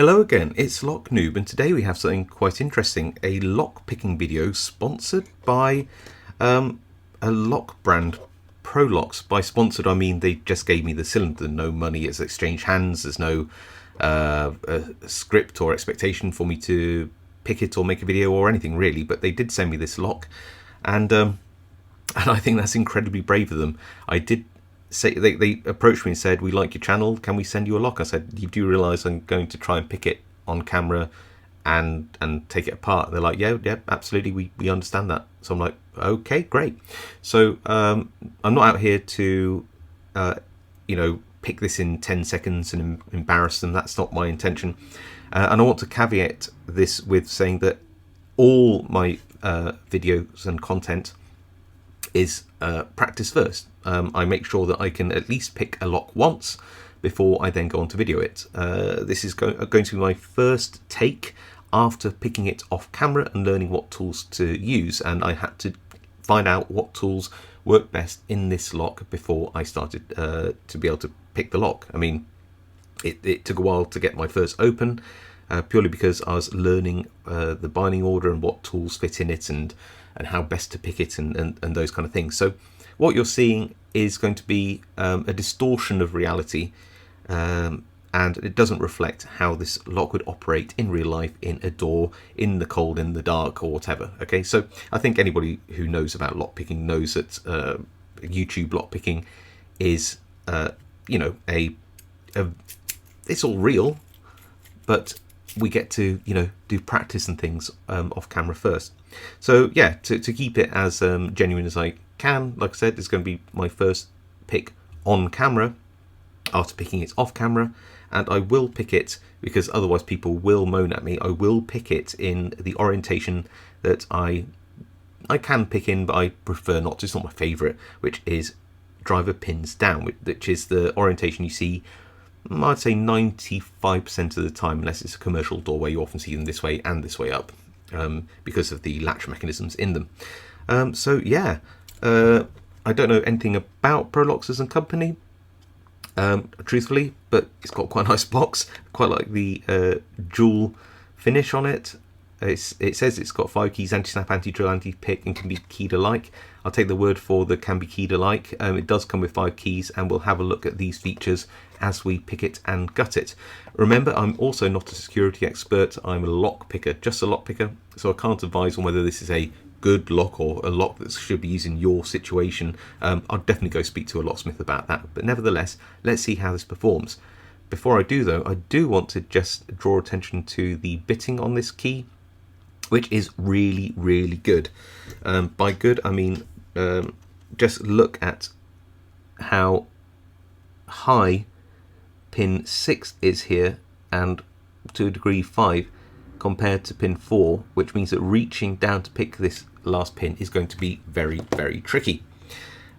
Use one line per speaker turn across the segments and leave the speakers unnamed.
Hello again, it's Noob, and today we have something quite interesting, a lock picking video sponsored by a lock brand, Prolox. By sponsored I mean they just gave me the cylinder, no money has exchanged hands, there's no script or expectation for me to pick it or make a video or anything really, but they did send me this lock, and I think that's incredibly brave of them. I did say they approached me and said, "We like your channel, can we send you a lock?" I said, "You do realise I'm going to try and pick it on camera and take it apart?" They're like, yeah, absolutely, we understand that. So I'm like, okay, great. So I'm not out here to pick this in 10 seconds and embarrass them. That's not my intention. And I want to caveat this with saying that all my videos and content is practice first. I make sure that I can at least pick a lock once before I then go on to video it. This is going to be my first take after picking it off camera and learning what tools to use, and I had to find out what tools work best in this lock before I started to be able to pick the lock. I mean, it took a while to get my first open, purely because I was learning the binding order and what tools fit in it and how best to pick it and those kind of things. So what you're seeing is going to be a distortion of reality, and it doesn't reflect how this lock would operate in real life, in a door, in the cold, in the dark, or whatever. Okay, so I think anybody who knows about lock picking knows that YouTube lock picking is it's all real, but we get to do practice and things off camera first. So yeah, to keep it as genuine as I can, like I said, it's going to be my first pick on camera after picking it off camera, and I will pick it, because otherwise people will moan at me, I will pick it in the orientation that I can pick in, but I prefer not to. It's not my favourite, which is driver pins down, which is the orientation you see, I'd say 95% of the time, unless it's a commercial doorway. You often see them this way and this way up, because of the latch mechanisms in them. So yeah, I don't know anything about Prolox as a company, truthfully, but it's got quite a nice box. Quite like the jewel finish on it. It says it's got 5 keys: anti-snap, anti-drill, anti-pick, and can be keyed alike. I'll take the word for the can be keyed alike. It does come with 5 keys, and we'll have a look at these features as we pick it and gut it. Remember, I'm also not a security expert. I'm a lock picker, just a lock picker, so I can't advise on whether this is a good lock or a lock that should be used in your situation. I'll definitely go speak to a locksmith about that, but nevertheless, let's see how this performs. Before I do though, I do want to just draw attention to the bitting on this key, which is really, really good. By good, I mean just look at how high pin 6 is here, and to a degree 5 compared to pin 4, which means that reaching down to pick this last pin is going to be very, very tricky.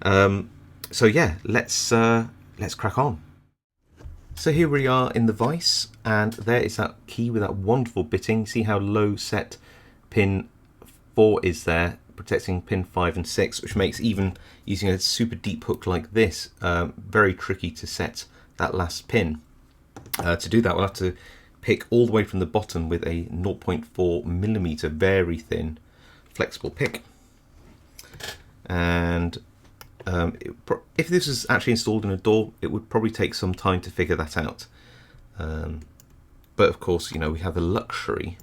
So yeah, let's crack on. So here we are in the vise, and there is that key with that wonderful bitting. See how low set pin 4 is there, protecting pin 5 and 6, which makes even using a super deep hook like this very tricky to set that last pin. To do that, we'll have to pick all the way from the bottom with a 0.4mm very thin flexible pick. And if this is actually installed in a door, it would probably take some time to figure that out. But of course, we have the luxury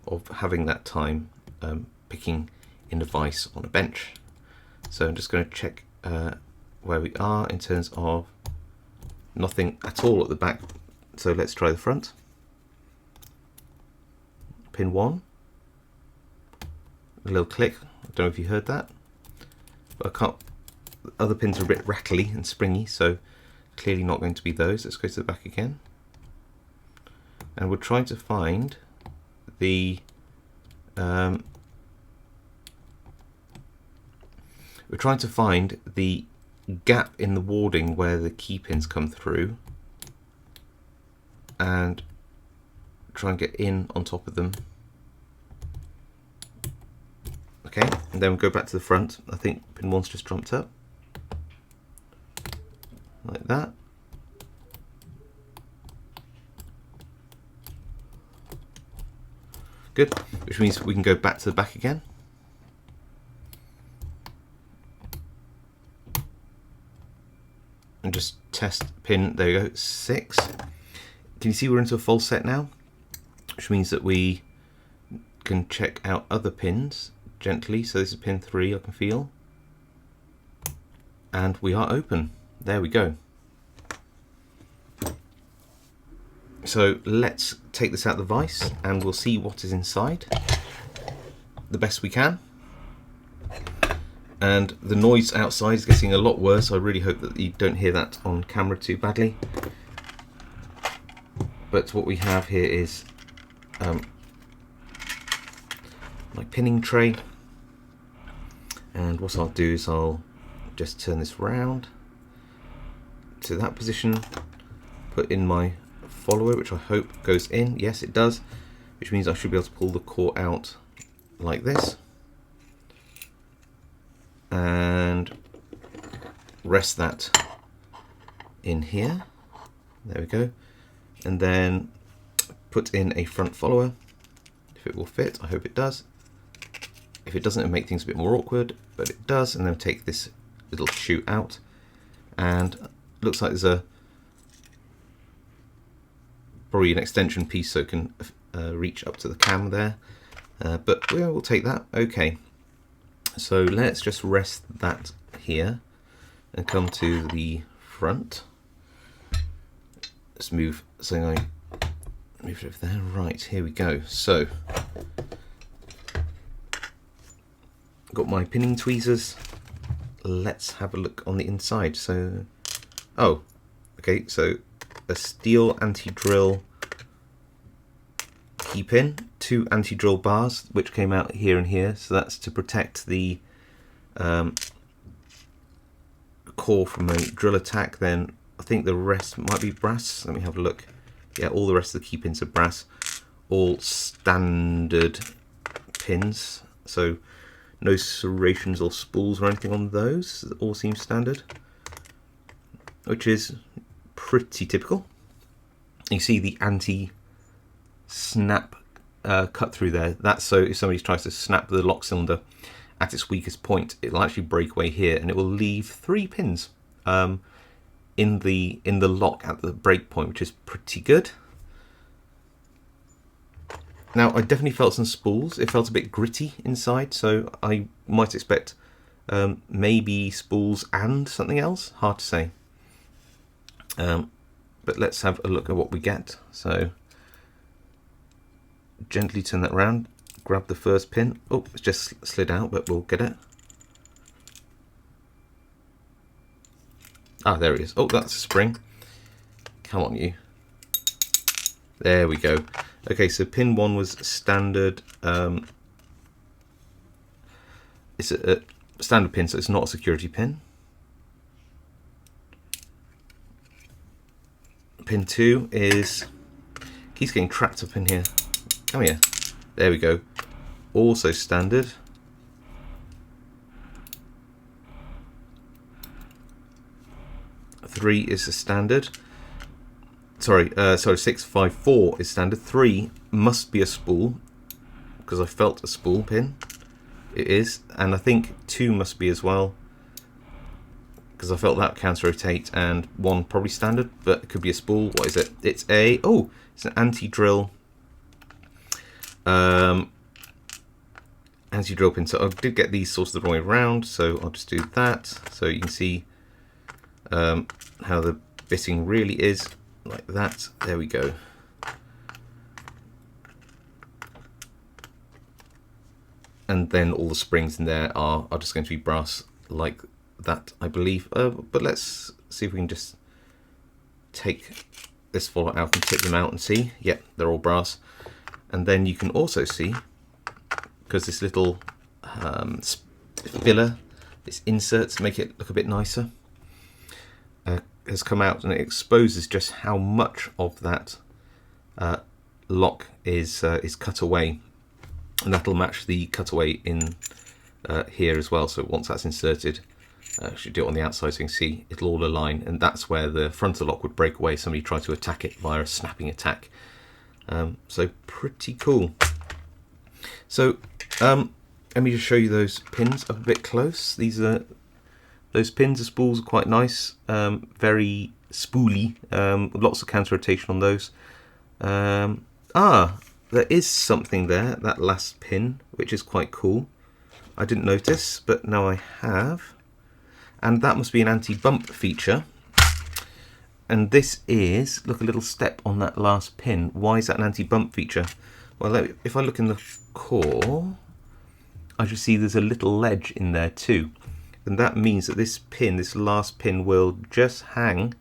of having that time picking in a vise on a bench. So I'm just going to check where we are in terms of nothing at all at the back. So let's try the front. Pin 1, a little click. I don't know if you heard that, but I can't. Other pins are a bit rattly and springy, so clearly not going to be those. Let's go to the back again, and we're trying to find the gap in the warding where the key pins come through, and try and get in on top of them. Okay, and then we'll go back to the front. I think pin 1's just jumped up like that. Good, which means we can go back to the back again. And just test pin, there we go, 6. Can you see we're into a false set now? Which means that we can check out other pins gently. So this is pin 3, I can feel. And we are open. There we go. So let's take this out of the vise and we'll see what is inside the best we can. And the noise outside is getting a lot worse. I really hope that you don't hear that on camera too badly. But what we have here is my pinning tray. And what I'll do is I'll just turn this round to that position, put in my follower, which I hope goes in. Yes, it does, which means I should be able to pull the core out like this and rest that in here. There we go. And then put in a front follower, if it will fit. I hope it does. If it doesn't, it'll make things a bit more awkward, but it does. And then take this little shoe out, and looks like there's probably an extension piece so it can reach up to the cam there, but we'll take that. Okay, so let's just rest that here and come to the front. Let's move, so I move it over there. Right, here we go. So got my pinning tweezers. Let's have a look on the inside. So, oh, okay, so a steel anti-drill key pin, 2 anti-drill bars which came out here and here, so that's to protect the core from a drill attack. Then I think the rest might be brass. Let me have a look. Yeah, all the rest of the key pins are brass, all standard pins, so no serrations or spools or anything on those. It all seems standard, which is pretty typical. You see the anti-snap cut through there. That's so if somebody tries to snap the lock cylinder at its weakest point, it'll actually break away here, and it will leave 3 pins in the lock at the break point, which is pretty good. Now, I definitely felt some spools. It felt a bit gritty inside, so I might expect maybe spools and something else. Hard to say. But let's have a look at what we get. So, gently turn that around, grab the first pin. Oh, it's just slid out, but we'll get it. Ah, there it is. Oh, that's a spring. Come on, you. There we go. Okay, so pin 1 was standard. It's a standard pin, so it's not a security pin. Pin 2 is, keeps getting trapped up in here. Come here. There we go. Also standard. Three is a standard. Sorry, 654 is standard. 3 must be a spool, because I felt a spool pin. It is, and I think 2 must be as well, because I felt that counter rotate, and 1 probably standard, but it could be a spool. What is it? It's a, oh, it's an anti-drill anti-drill pin. So I did get these sorts of the wrong way around, so I'll just do that, so you can see how the bitting really is. Like that. There we go. And then all the springs in there are just going to be brass like that, I believe. But let's see if we can just take this follower out and tip them out and see. Yep, they're all brass. And then you can also see, because this little filler, this inserts make it look a bit nicer, has come out, and it exposes just how much of that lock is cut away, and that'll match the cutaway in here as well. So once that's inserted, I should do it on the outside so you can see it'll all align, and that's where the front of the lock would break away. Somebody tried to attack it via a snapping attack. So pretty cool. So let me just show you those pins up a bit close. Those pins, the spools are quite nice, very spooly, lots of counter rotation on those. There is something there, that last pin, which is quite cool. I didn't notice, but now I have. And that must be an anti-bump feature. And this is, look, a little step on that last pin. Why is that an anti-bump feature? Well, if I look in the core, I just see there's a little ledge in there too. And that means that this pin, this last pin, will just hang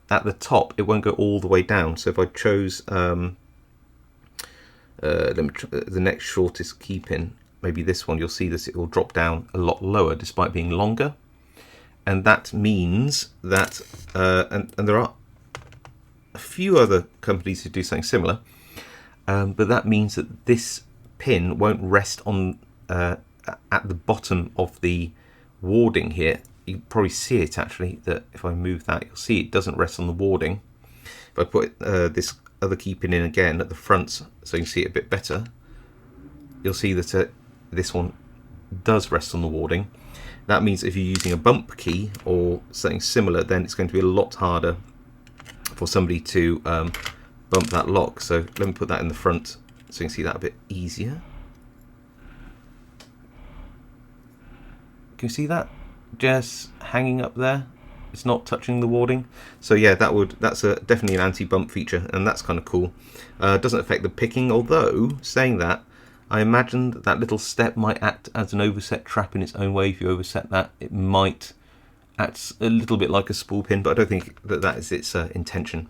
at the top. It won't go all the way down. So if I chose the next shortest key pin, maybe this one, you'll see this, it will drop down a lot lower despite being longer. And that means that, and there are a few other companies who do something similar, but that means that this pin won't rest on at the bottom of the warding here. You can probably see it actually, that if I move that, you'll see it doesn't rest on the warding. If I put this other key pin in again at the front so you can see it a bit better, you'll see that this one does rest on the warding. That means if you're using a bump key or something similar, then it's going to be a lot harder for somebody to bump that lock. So let me put that in the front so you can see that a bit easier. Can you see that? Just hanging up there. It's not touching the warding. So yeah, that's definitely an anti-bump feature, and that's kind of cool. Doesn't affect the picking, although saying that, I imagine that little step might act as an overset trap in its own way. If you overset that, it might act a little bit like a spool pin, but I don't think that is its intention.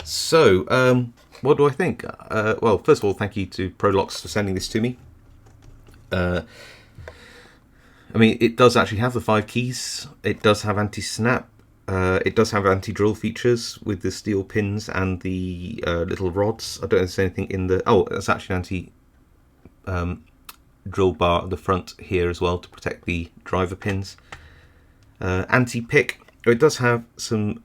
So, what do I think? Well, first of all, thank you to Prolox for sending this to me. I mean, it does actually have the 5 keys. It does have anti-snap. It does have anti-drill features with the steel pins and the little rods. I don't know if there's anything in the... Oh, it's actually an anti-drill bar at the front here as well to protect the driver pins. Anti-pick. It does have some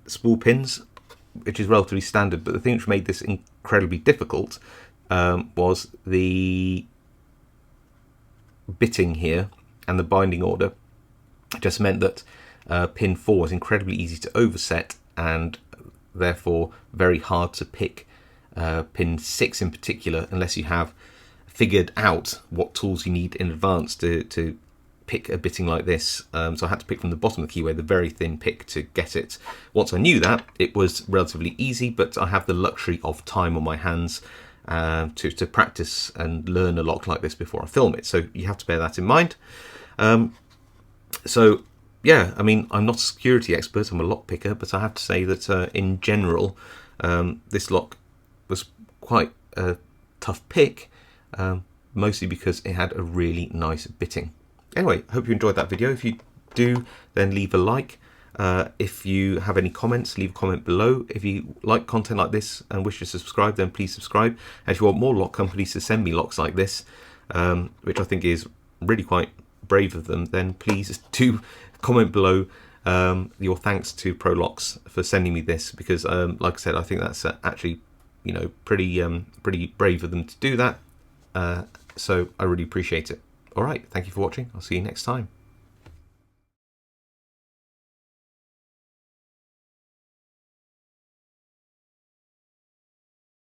spool pins, which is relatively standard, but the thing which made this incredibly difficult was the bitting here and the binding order. It just meant that pin 4 was incredibly easy to overset and therefore very hard to pick pin 6 in particular, unless you have figured out what tools you need in advance to pick a bitting like this. So I had to pick from the bottom of the keyway, the very thin pick, to get it. Once I knew that, it was relatively easy, but I have the luxury of time on my hands to practice and learn a lock like this before I film it. So you have to bear that in mind. So yeah, I mean, I'm not a security expert, I'm a lock picker, but I have to say that in general, this lock was quite a tough pick, mostly because it had a really nice bitting. Anyway, hope you enjoyed that video. If you do, then leave a like. If you have any comments, leave a comment below. If you like content like this and wish to subscribe, then please subscribe. And if you want more lock companies to send me locks like this, which I think is really quite brave of them, then please do comment below your thanks to Prolox for sending me this, because like I said, I think that's actually, you know, pretty brave of them to do that. So I really appreciate it. All right, thank you for watching. I'll see you next time.